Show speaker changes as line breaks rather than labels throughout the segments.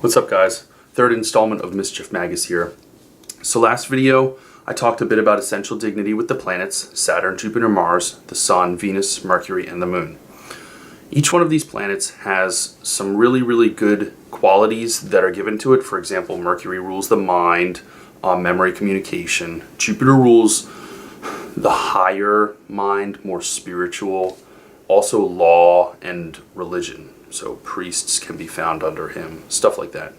What's up, guys? Third installment of Mischief Magus here. So last video I talked a bit about essential dignity with the planets: Saturn, Jupiter, Mars, the Sun, Venus, Mercury, and the Moon. Each one of these planets has some really good qualities that are given to it. For example, Mercury rules the mind, memory, communication. Jupiter rules the higher mind, more spiritual, also law and religion. So priests can be found under him, stuff like that.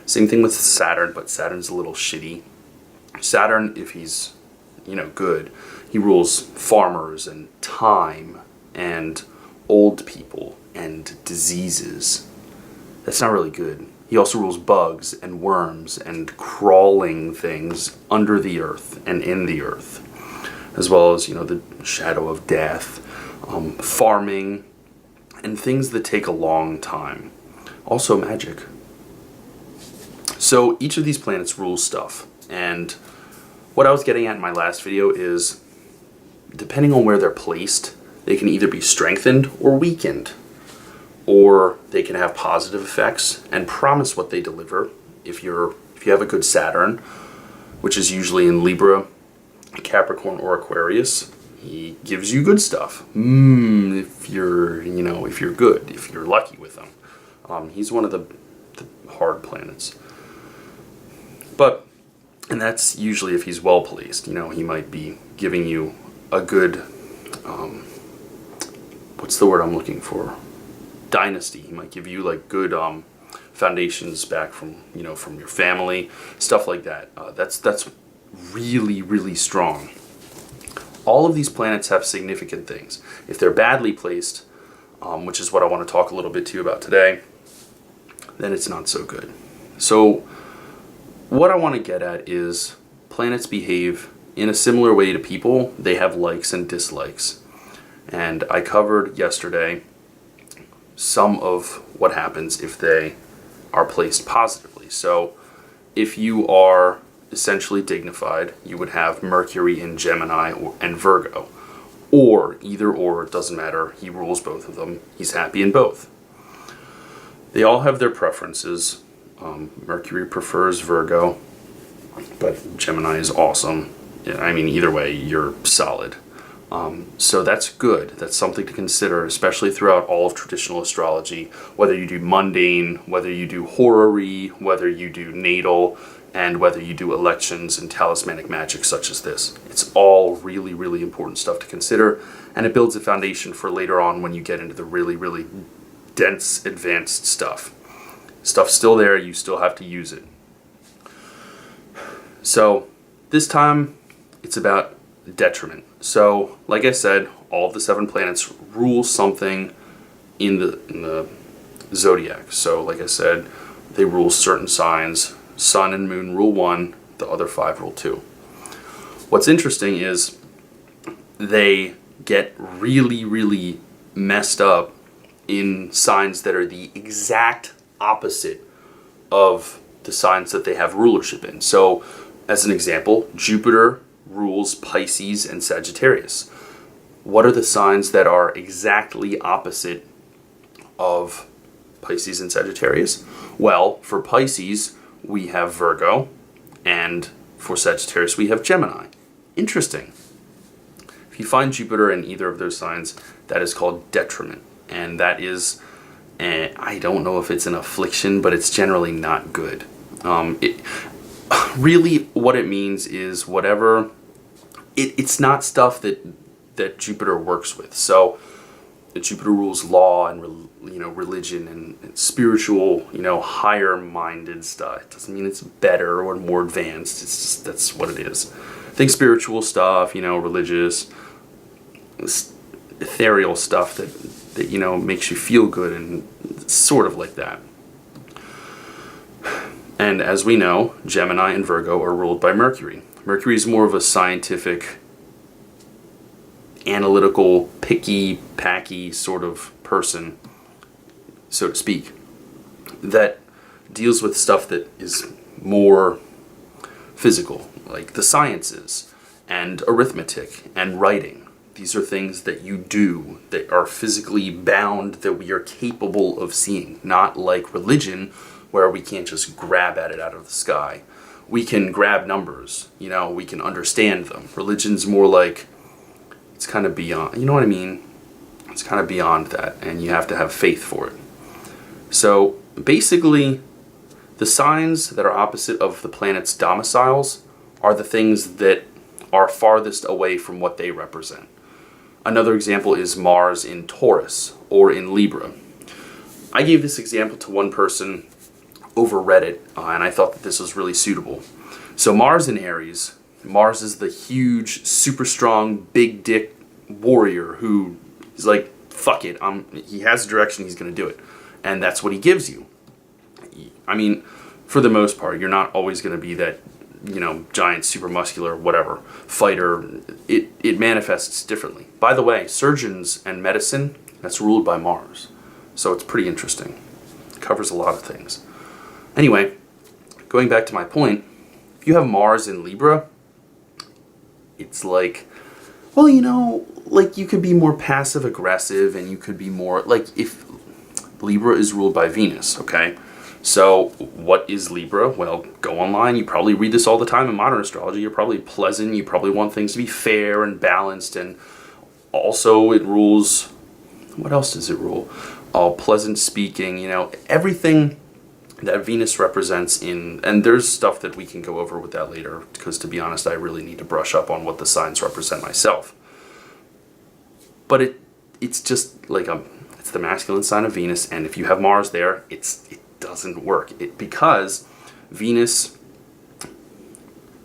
Same thing with Saturn, but Saturn's a little shitty. Saturn, if he's, good, he rules farmers and time and old people and diseases. That's not really good. He also rules bugs and worms and crawling things under the earth and in the earth, as well as, the shadow of death, farming, and things that take a long time. Also magic. So each of these planets rules stuff. And what I was getting at in my last video is, depending on where they're placed, they can either be strengthened or weakened. Or they can have positive effects and promise what they deliver. If you have a good Saturn, which is usually in Libra, Capricorn, or Aquarius, he gives you good stuff. If you're good, if you're lucky with him. He's one of the hard planets. And that's usually if he's well placed. He might be giving you a good, what's the word I'm looking for? Dynasty. He might give you like good foundations back from from your family, stuff like that. That's really strong. All of these planets have significant things. If they're badly placed, which is what I want to talk a little bit to you about today, then it's not so good. So what I want to get at is planets behave in a similar way to people. They have likes and dislikes. And I covered yesterday some of what happens if they are placed positively. So if you are essentially dignified, you would have Mercury in Gemini and Virgo. Or either or, it doesn't matter. He rules both of them. He's happy in both. They all have their preferences. Mercury prefers Virgo, but Gemini is awesome. Either way, you're solid. So that's good. That's something to consider, especially throughout all of traditional astrology. Whether you do mundane, whether you do horary, whether you do natal, and whether you do elections and talismanic magic such as this. It's all really important stuff to consider, and it builds a foundation for later on when you get into the really dense, advanced stuff. Stuff's still there, you still have to use it. So this time, it's about detriment. So, like I said, all of the 7 planets rule something in the zodiac. So, like I said, they rule certain signs. Sun and Moon rule 1, the other 5 rule 2. What's interesting is they get really messed up in signs that are the exact opposite of the signs that they have rulership in. So, as an example, Jupiter rules Pisces and Sagittarius. What are the signs that are exactly opposite of Pisces and Sagittarius? Well, for Pisces, we have Virgo, and for Sagittarius, we have Gemini. Interesting. If you find Jupiter in either of those signs, that is called detriment. And that is, I don't know if it's an affliction, but it's generally not good. Really, what it means is whatever, it's not stuff that Jupiter works with. So Jupiter rules law and religion and spiritual, higher-minded stuff. It doesn't mean it's better or more advanced. It's just, that's what it is. Think spiritual stuff, religious, ethereal stuff that makes you feel good, and sort of like that. And as we know, Gemini and Virgo are ruled by Mercury. Mercury is more of a scientific, analytical, picky, packy sort of person, so to speak, that deals with stuff that is more physical, like the sciences and arithmetic and writing. These are things that you do that are physically bound, that we are capable of seeing. Not like religion, where we can't just grab at it out of the sky. We can grab numbers, you know, we can understand them. Religion's more like, it's kind of beyond, you know what I mean? It's kind of beyond that, and you have to have faith for it. So basically, the signs that are opposite of the planet's domiciles are the things that are farthest away from what they represent. Another example is Mars in Taurus or in Libra. I gave this example to one person over Reddit, and I thought that this was really suitable. So Mars in Aries, Mars is the huge, super strong, big dick warrior who is like, fuck it, he has a direction, he's going to do it. And that's what he gives you. I mean, for the most part, you're not always going to be that, you know, giant, super muscular, whatever, fighter. It manifests differently. By the way, surgeons and medicine, that's ruled by Mars. So it's pretty interesting. It covers a lot of things. Anyway, going back to my point, if you have Mars in Libra, it's like, well, you know, like you could be more passive aggressive, and you could be more, like, if Libra is ruled by Venus, okay? So what is Libra? Well, go online. You probably read this all the time in modern astrology. You're probably pleasant. You probably want things to be fair and balanced. And also it rules, what else does it rule? Pleasant speaking, you know, everything that Venus represents in, and there's stuff that we can go over with that later, because to be honest, I really need to brush up on what the signs represent myself. But it's just like it's the masculine sign of Venus, and if you have Mars there, it doesn't work. Because Venus,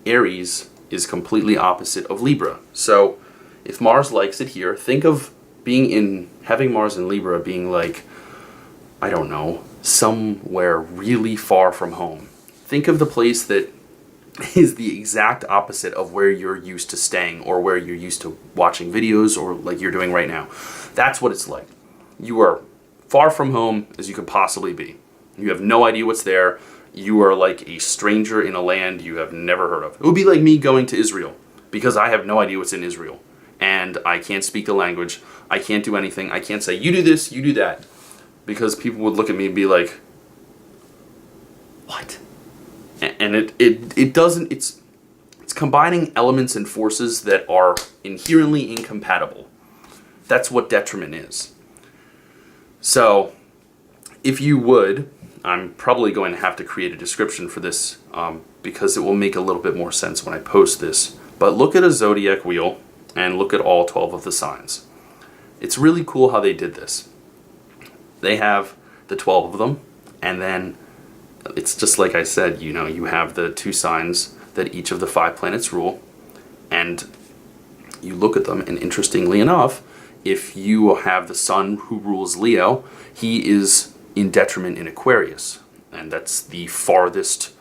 Aries, is completely opposite of Libra. So if Mars likes it here, think of having Mars in Libra being like, I don't know, somewhere really far from home. Think of the place that is the exact opposite of where you're used to staying, or where you're used to watching videos, or like you're doing right now. That's what it's like. You are far from home as you could possibly be. You have no idea what's there. You are like a stranger in a land you have never heard of. It would be like me going to Israel, because I have no idea what's in Israel. And I can't speak the language. I can't do anything. I can't say, you do this, you do that. Because people would look at me and be like, what? And it doesn't, it's combining elements and forces that are inherently incompatible. That's what detriment is. So, if you would, I'm probably going to have to create a description for this, because it will make a little bit more sense when I post this. But look at a zodiac wheel and look at all 12 of the signs. It's really cool how they did this. They have the 12 of them, and then it's just like I said, you know, you have the 2 signs that each of the 5 planets rule, and you look at them, and interestingly enough, if you have the sun who rules Leo, he is in detriment in Aquarius, and that's the farthest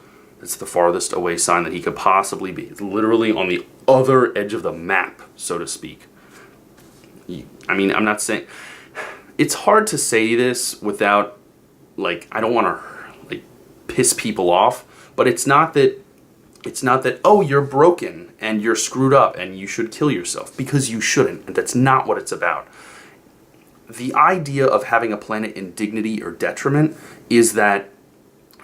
away sign that he could possibly be. It's literally on the other edge of the map, so to speak. I mean, I'm not saying, it's hard to say this without, like, I don't want to like piss people off, but it's not that, oh, you're broken and you're screwed up and you should kill yourself, because you shouldn't, and that's not what it's about. The idea of having a planet in dignity or detriment is that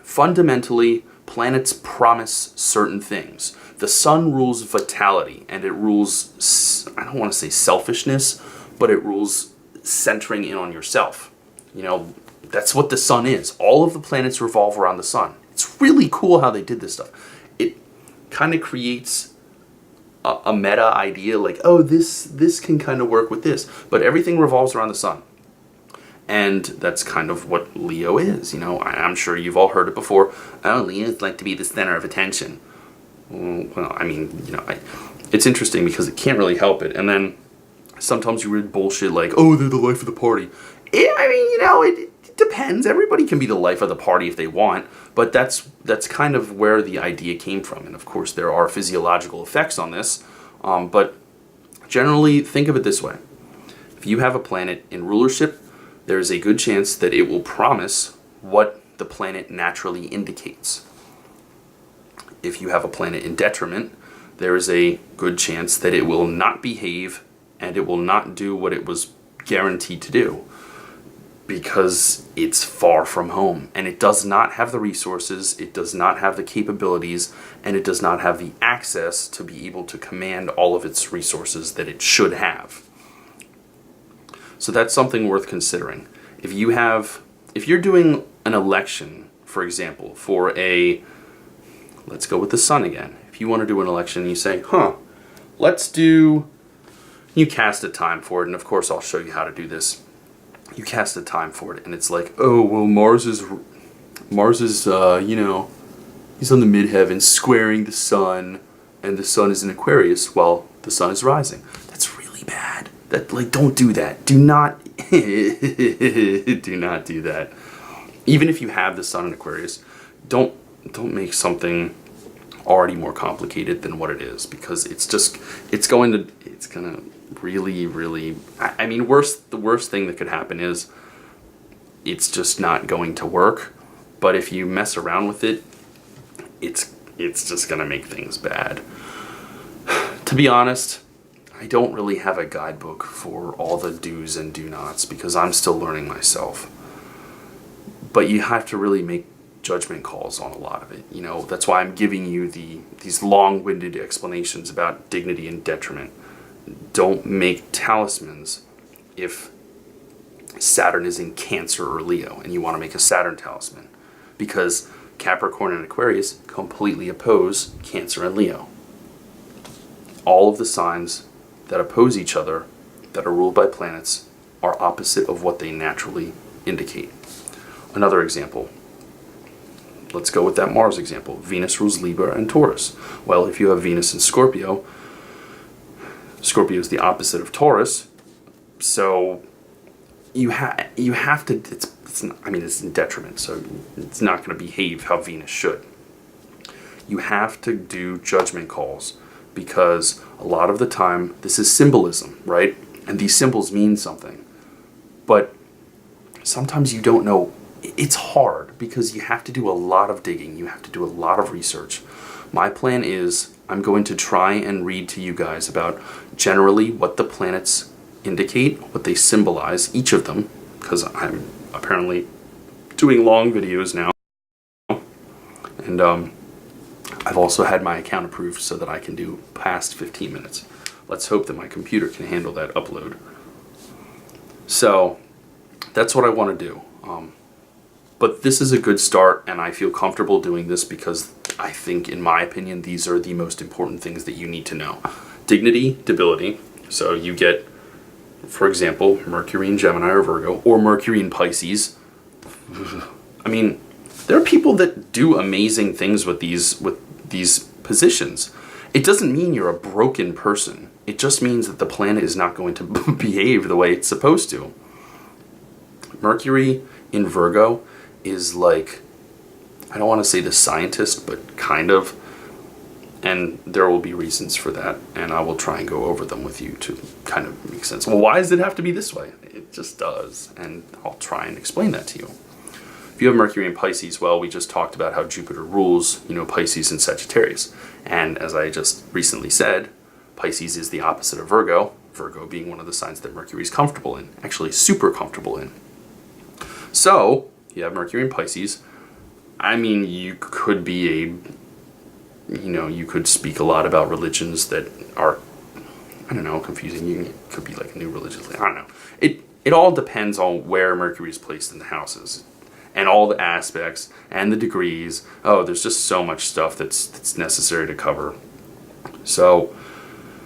fundamentally planets promise certain things. The sun rules vitality, and it rules, I don't want to say selfishness, but it rules centering in on yourself. You know, that's what the sun is. All of the planets revolve around the sun. It's really cool how they did this stuff. It kind of creates a meta idea, like, oh, this can kind of work with this, but everything revolves around the sun. And that's kind of what Leo is. You know, I'm sure you've all heard it before. Oh, Leos like to be the center of attention. Well, I mean, you know, it's interesting because it can't really help it. And then sometimes you read bullshit like, oh, they're the life of the party. I mean, you know, it depends. Everybody can be the life of the party if they want, but that's kind of where the idea came from. And of course, there are physiological effects on this, but generally, think of it this way. If you have a planet in rulership, there's a good chance that it will promise what the planet naturally indicates. If you have a planet in detriment, there is a good chance that it will not behave and it will not do what it was guaranteed to do because it's far from home, and it does not have the resources, it does not have the capabilities, and it does not have the access to be able to command all of its resources that it should have. So that's something worth considering. If you're doing an election, for example, let's go with the sun again. If you want to do an election, you say, you cast a time for it, and of course I'll show you how to do this. You cast a time for it, and it's like, oh, well, Mars is, he's on the midheaven squaring the sun, and the sun is in Aquarius while the sun is rising. That's really bad. Don't do that. Do not, do not do that. Even if you have the sun in Aquarius, don't make something already more complicated than what it is, because it's gonna really, the worst thing that could happen is it's just not going to work. But if you mess around with it, it's just gonna make things bad. To be honest, I don't really have a guidebook for all the do's and do nots because I'm still learning myself. But you have to really make judgment calls on a lot of it. That's why I'm giving you these long-winded explanations about dignity and detriment. Don't make talismans if Saturn is in Cancer or Leo and you want to make a Saturn talisman, because Capricorn and Aquarius completely oppose Cancer and Leo. All of the signs that oppose each other that are ruled by planets are opposite of what they naturally indicate. Another example. Let's go with that Mars example. Venus rules Libra and Taurus. Well, if you have Venus in Scorpio, Scorpio is the opposite of Taurus, so you have to. It's in detriment, so it's not going to behave how Venus should. You have to do judgment calls, because a lot of the time this is symbolism, right? And these symbols mean something, but sometimes you don't know. It's hard because you have to do a lot of digging. You have to do a lot of research. My plan is I'm going to try and read to you guys about generally what the planets indicate, what they symbolize, each of them, because I'm apparently doing long videos now. And I've also had my account approved so that I can do past 15 minutes. Let's hope that my computer can handle that upload. So that's what I want to do. But this is a good start, and I feel comfortable doing this because I think, in my opinion, these are the most important things that you need to know. Dignity, debility. So you get, for example, Mercury in Gemini or Virgo, or Mercury in Pisces. There are people that do amazing things with these positions. It doesn't mean you're a broken person. It just means that the planet is not going to behave the way it's supposed to. Mercury in Virgo is like, I don't want to say the scientist, but kind of. And there will be reasons for that, and I will try and go over them with you to kind of make sense. Well, why does it have to be this way? It just does, and I'll try and explain that to you. If you have Mercury in Pisces, well, we just talked about how Jupiter rules, Pisces and Sagittarius. And as I just recently said, Pisces is the opposite of Virgo, Virgo being one of the signs that Mercury is comfortable in, actually super comfortable in. So, you have Mercury in Pisces. You could be you could speak a lot about religions that are, confusing. It could be like new religions. I don't know. It all depends on where Mercury is placed in the houses, and all the aspects and the degrees. Oh, there's just so much stuff that's necessary to cover. So,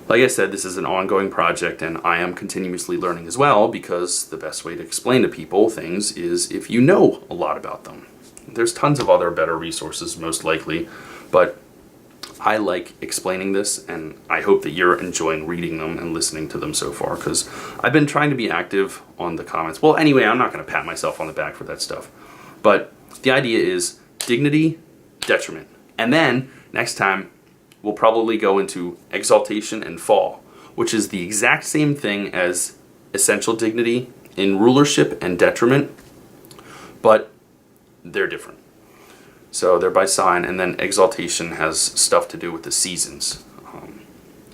like I said, this is an ongoing project, and I am continuously learning as well, because the best way to explain to people things is if you know a lot about them. There's tons of other better resources, most likely, but I like explaining this, and I hope that you're enjoying reading them and listening to them so far, because I've been trying to be active on the comments. Well, anyway, I'm not going to pat myself on the back for that stuff, but the idea is dignity, detriment, and then next time we'll probably go into exaltation and fall, which is the exact same thing as essential dignity in rulership and detriment, but they're different. So they're by sign, and then exaltation has stuff to do with the seasons.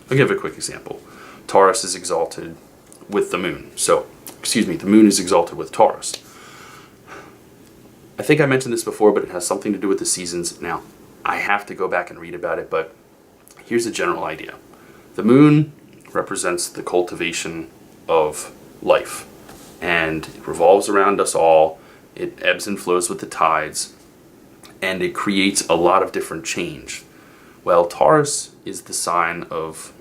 I'll give a quick example. Taurus is exalted with the moon. So, excuse me, the moon is exalted with Taurus. I think I mentioned this before, but it has something to do with the seasons. Now, I have to go back and read about it, but here's a general idea. The moon represents the cultivation of life, and it revolves around us all. It ebbs and flows with the tides, and it creates a lot of different change. Well, Taurus is the sign of,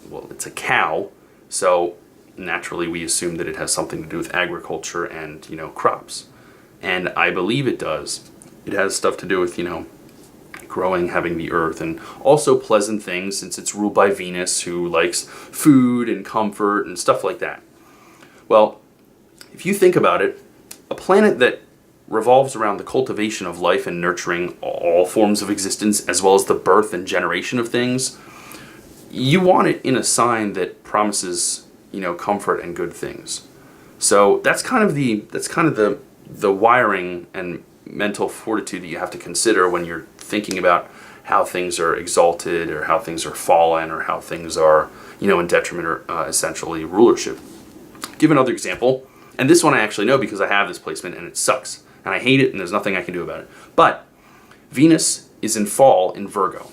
well, it's a cow, so naturally we assume that it has something to do with agriculture and, crops. And I believe it does. It has stuff to do with, growing, having the earth, and also pleasant things, since it's ruled by Venus, who likes food and comfort and stuff like that. Well, if you think about it, a planet that revolves around the cultivation of life and nurturing all forms of existence, as well as the birth and generation of things, you want it in a sign that promises, comfort and good things. So that's kind of the wiring and mental fortitude that you have to consider when you're thinking about how things are exalted, or how things are fallen, or how things are, in detriment, or essentially rulership. Give another example, and this one I actually know because I have this placement and it sucks, and I hate it, and there's nothing I can do about it. But Venus is in fall in Virgo.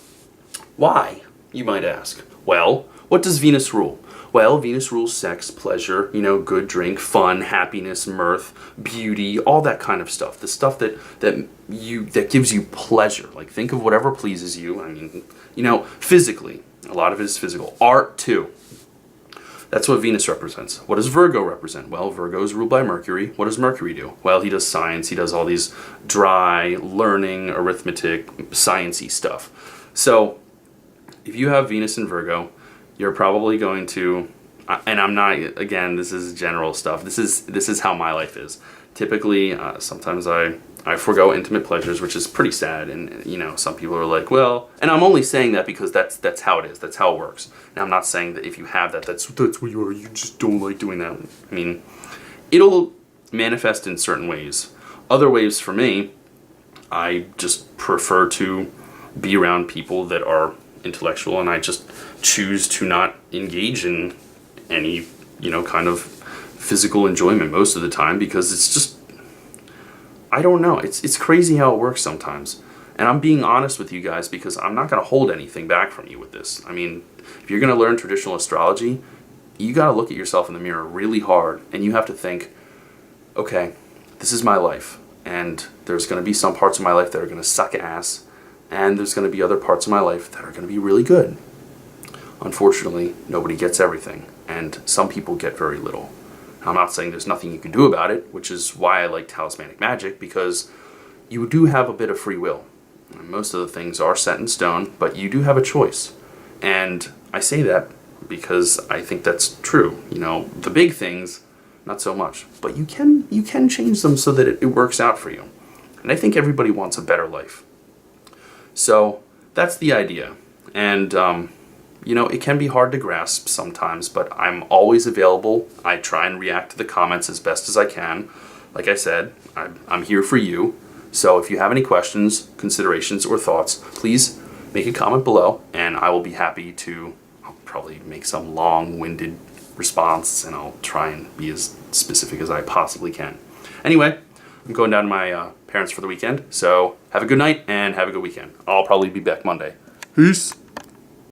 Why, you might ask? Well, what does Venus rule? Well, Venus rules sex, pleasure, good drink, fun, happiness, mirth, beauty, all that kind of stuff. The stuff that gives you pleasure. Like, think of whatever pleases you. I mean, physically. A lot of it is physical. Art, too. That's what Venus represents. What does Virgo represent? Well, Virgo is ruled by Mercury. What does Mercury do? Well, he does science. He does all these dry, learning, arithmetic, sciencey stuff. So, if you have Venus in Virgo, you're probably going to, and I'm not, again, this is general stuff. This is how my life is. Typically, sometimes I forego intimate pleasures, which is pretty sad. And, some people are like, well, and I'm only saying that because that's how it is. That's how it works. And I'm not saying that if you have that, that's what you are. You just don't like doing that. I mean, it'll manifest in certain ways. Other ways for me, I just prefer to be around people that are intellectual, and I just choose to not engage in any, kind of physical enjoyment most of the time, because it's just, I don't know. It's crazy how it works sometimes. And I'm being honest with you guys because I'm not going to hold anything back from you with this. I mean, if you're going to learn traditional astrology, you got to look at yourself in the mirror really hard, and you have to think, okay, this is my life, and there's going to be some parts of my life that are going to suck ass, and there's going to be other parts of my life that are going to be really good. Unfortunately, nobody gets everything, and some people get very little. I'm not saying there's nothing you can do about it, which is why I like talismanic magic, because you do have a bit of free will. And most of the things are set in stone, but you do have a choice. And I say that because I think that's true. The big things, not so much. But you can change them so that it works out for you. And I think everybody wants a better life. So that's the idea. And, it can be hard to grasp sometimes, but I'm always available. I try and react to the comments as best as I can. Like I said, I'm here for you. So if you have any questions, considerations, or thoughts, please make a comment below, and I will be happy to, I'll probably make some long-winded response, and I'll try and be as specific as I possibly can. Anyway, I'm going down to my parents for the weekend, so have a good night and have a good weekend. I'll probably be back Monday. Peace.